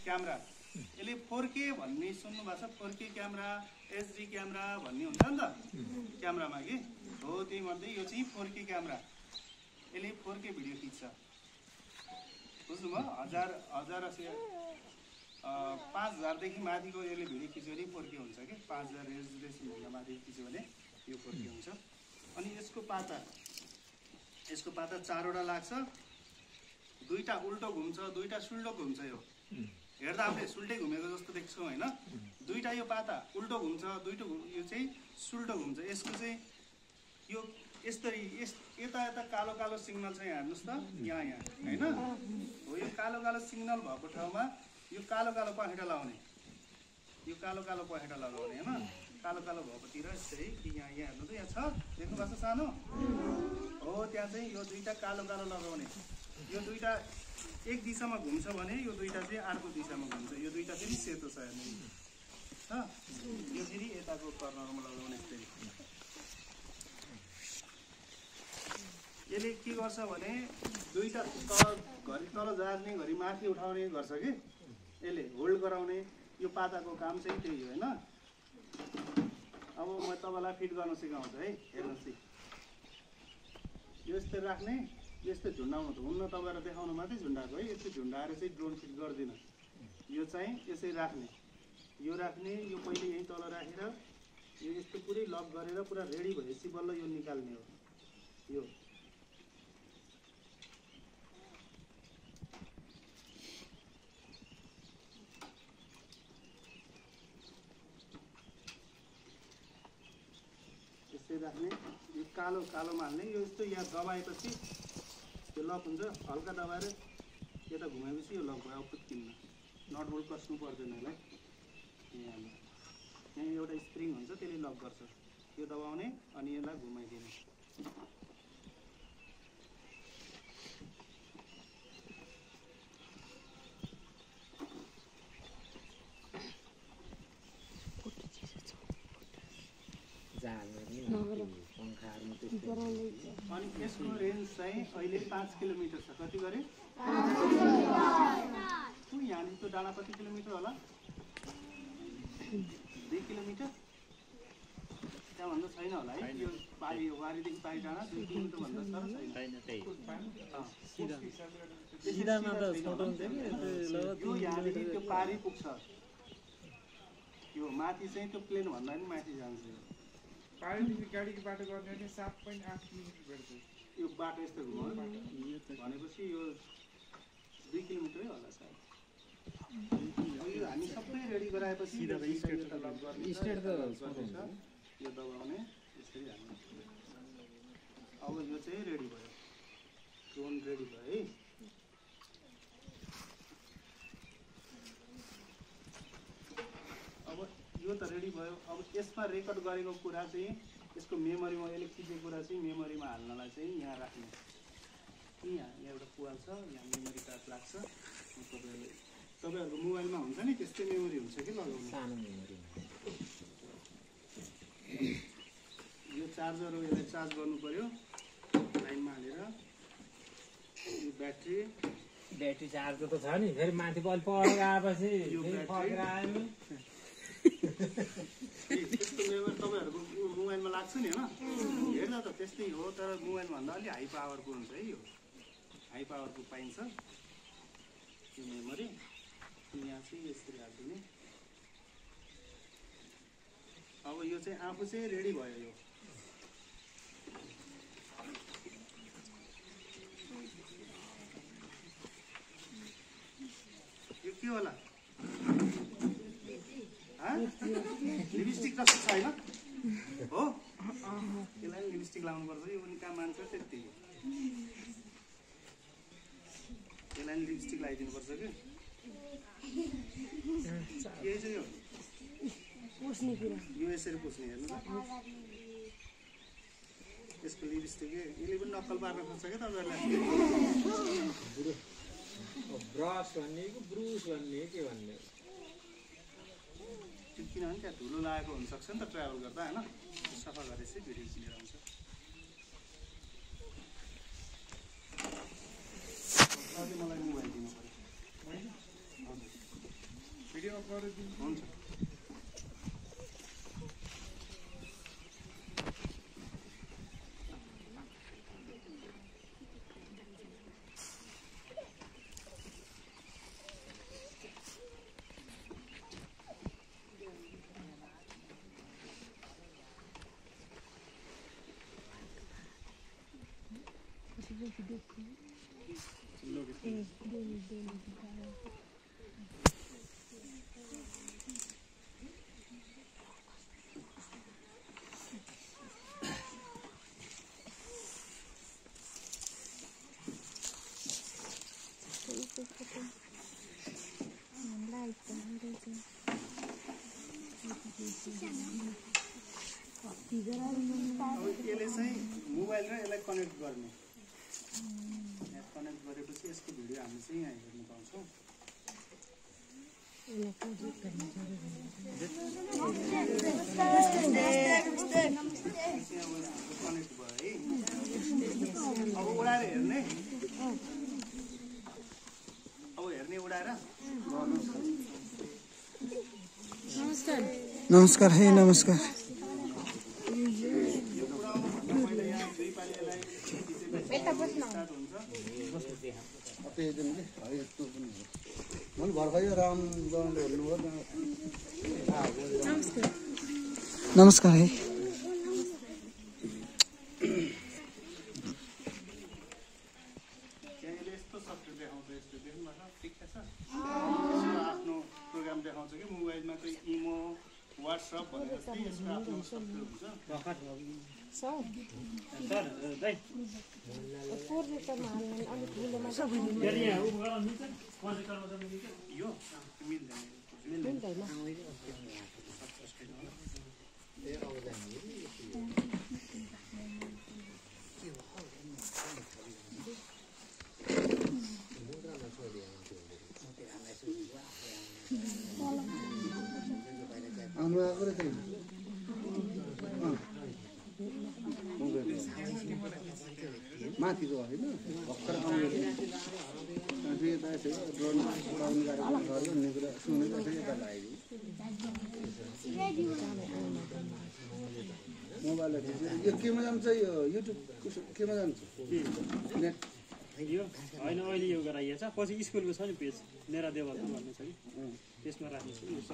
Camera यसले 4K भन्ने सुन्नु भएको छ 4K क्यामेरा HD क्यामेरा भन्ने हुन्छ नि त क्यामेरामा कि हो त्यही मध्ये यो चाहिँ 4K क्यामेरा यसले 4K भिडियो खिच्छ बुझ्नुभयो 5000 देखि माथिको यसले भिडियो खिच्यो भने 4K हुन्छ कि 5000 रेजोल्युसन भन्दा माथि खिच्यो भने यो 4K हुन्छ अनि यसको पाता 4वटा लाग्छ दुईटा उल्टो घुम्छ दुईटा सुल्टो घुम्छ यो हेर्दा आफूले सुल्टै घुमेको जस्तो देख्छौँ हैन दुईटा यो पाता उल्टो घुम्छ दुईटो यो चाहिँ सुल्टो घुम्छ यसको चाहिँ यो यसरी यता यता कालो कालो सिग्नल चाहिँ हेर्नुस् त यहाँ हैन हो यो कालो कालो सिग्नल भएको ठाउँमा यो कालो कालो पखेटा लगाउने यो कालो कालो पखेटा लगाउने हैन कालो कालो भएकोतिर यसरी यहाँ हेर्नु त यहाँ छ देख्नु भएको छ सानो हो त्यहाँ चाहिँ यो दुईटा कालो कालो लगाउने यो दुईटा एक दिशामा घुम्छ भने यो दुईटा चाहिँ अर्को दिशामा घुम्छ यो दुईटा फेरि सेतो छ हेर्नु ह यो फेरि यताको कर्नरमा लगाउने फेरि यसले के गर्छ भने दुईटा घरि तल झार्ने घरि माथि उठाउने गर्छ कि यसले होल्ड गराउने यो पाताको काम चाहिँ त्यही हो हैन अब म तपाईलाई फिट गर्न सिकाउँछु है हेर्नुस् यो यस्तै राख्ने यस्तै झुन्डाउनु त हुन्न तपाईलाई देखाउनु मात्रै झुन्डाको है यस्तै झुन्डाएर चाहिँ ड्रोन फिट गर्दिन यो चाहिँ यसै राख्ने यो पहिले यही तल राखेर यो यस्तो पुरै लक गरेर पुरा रेडी भएपछि बल्ल यो निकाल्ने हो यो राख्ने यो कालो कालोमा हाल्ने यो यस्तो यहाँ दबाएपछि यो लक हुन्छ हल्का दबाएर यता घुमाएपछि यो लक भयो पुत्किन्न नट बोल्ट कस्नु पर्दैन यसलाई यहाँ एउटा स्प्रिङ हुन्छ त्यसले लक गर्छ यो दबाउने अनि यसलाई घुमाइदिने अनि यसको रेन्ज चाहिँ अहिले 5 किलोमिटर छ कति गरे यहाँनिर त डाँडा कति किलोमिटर होला 2 किलोमिटर त्यहाँभन्दा छैन होला है यो पारी वारीदेखि पारी डाँडा 2 किलोमिटर भन्दा यो यहाँदेखि त्यो पारी पुग्छ यो माथि चाहिँ त्यो प्लेन भन्दा पनि माथि जान्छ पारीदेखि गाडीको बाटो गर्ने भने 7.8 किलोमिटर भेट्छ यो बाटो यस्तो घुमाउनु भनेपछि यो 2 किलोमिटरै होला सायद यो हामी सबै रेडी गराएपछि स्टेट त यो दबाउने यसरी हाल्नु अब यो चाहिँ रेडी भयो ड्रोन रेडी भयो है अब यो त रेडी भयो अब यसमा रेकर्ड गरेको कुरा चाहिँ यसको मेमोरीमा यसले खिचेको कुरा चाहिँ मेमोरीमा हाल्नलाई चाहिँ यहाँ राख्ने यहाँ एउटा पुवाल छ यहाँ मेमोरी कार्ड लाग्छ तपाईँहरूको मोबाइलमा हुन्छ नि त्यस्तै मेमोरी हुन्छ कि लगाउनु सानो मेमोरी यो चार्जर हो यसलाई चार्ज गर्नु पर्यो लाइनमा हालेर यो ब्याट्री चार्जर त छ नि फेरि माथि बल पढेर आएपछि यो फर्केर आयो नि त्यस्तो मेमोरी तपाईँहरूको मोबाइलमा लाग्छ नि होइन हेर्दा त त्यस्तै हो तर मोबाइलभन्दा अलि हाई पावरको हुन्छ है यो हाई पावरको पाइन्छ यो मेमोरी यहाँ चाहिँ यसरी हालिदिने अब यो चाहिँ आफू चाहिँ रेडी भयो यो के होला लिपस्टिक जस्तो छैन हो यसलाई लिपस्टिक लाउनु पर्छ यो पनि काम मान्छ त्यति यसलाई लिपस्टिक लगाइदिनु पर्छ कि यही चाहिँ यो पुस्ने कुरा यो यसरी पुस्ने हेर्नु त यसको लिपस्टिक यसले पनि नक्कल पार्न खोज्छ क्या तपाईँहरूलाई ब्रस भन्ने कि ब्रुस भन्ने के भन्ने किनभने त्यहाँ धुलो लागेको हुनसक्छ नि त ट्राभल गर्दा होइन सफा गरेपछि भिडियो क्लियर आउँछ मलाई मोबाइल दिनु पर्यो भिडियोमा गरिदिन्छु। हुन्छ। अब यसले चाहिँ मोबाइल र यसलाई कनेक्ट गर्ने, यहाँ कनेक्ट गरेपछि यसको भिडियो हामी चाहिँ यहाँ हेर्न पाउँछौँ। कनेक्ट भयो है। अब उडाएर हेर्ने, अब हेर्ने उडाएर। नमस्कार है, नमस्कार। नमस्कार है। यस्तो सफ्टवेयर देखाउँछ, यस्तो देख्नुभएको ठिक छ। आफ्नो प्रोग्राम देखाउँछ कि मोबाइलमा चाहिँ इमो व्हाट्सएप भनेर चाहिँ यसको आफ्नो सफ्टवेयर हुन्छ। यो मिल्दैन। माथिको होइन भर्खर आउने यता ड्रोन उडाउने कार्यक्रम गर्यो भन्ने कुरा सुनेको थियो। यता लाग्यो मोबाइल यो केमा जान्छ, यो युट्युब केमा जान्छ नेट यो होइन अहिले यो गराइएको छ। पछि स्कुलको छ नि पेज मेरा देवलमा भन्ने छ कि त्यसमा राख्नु छ।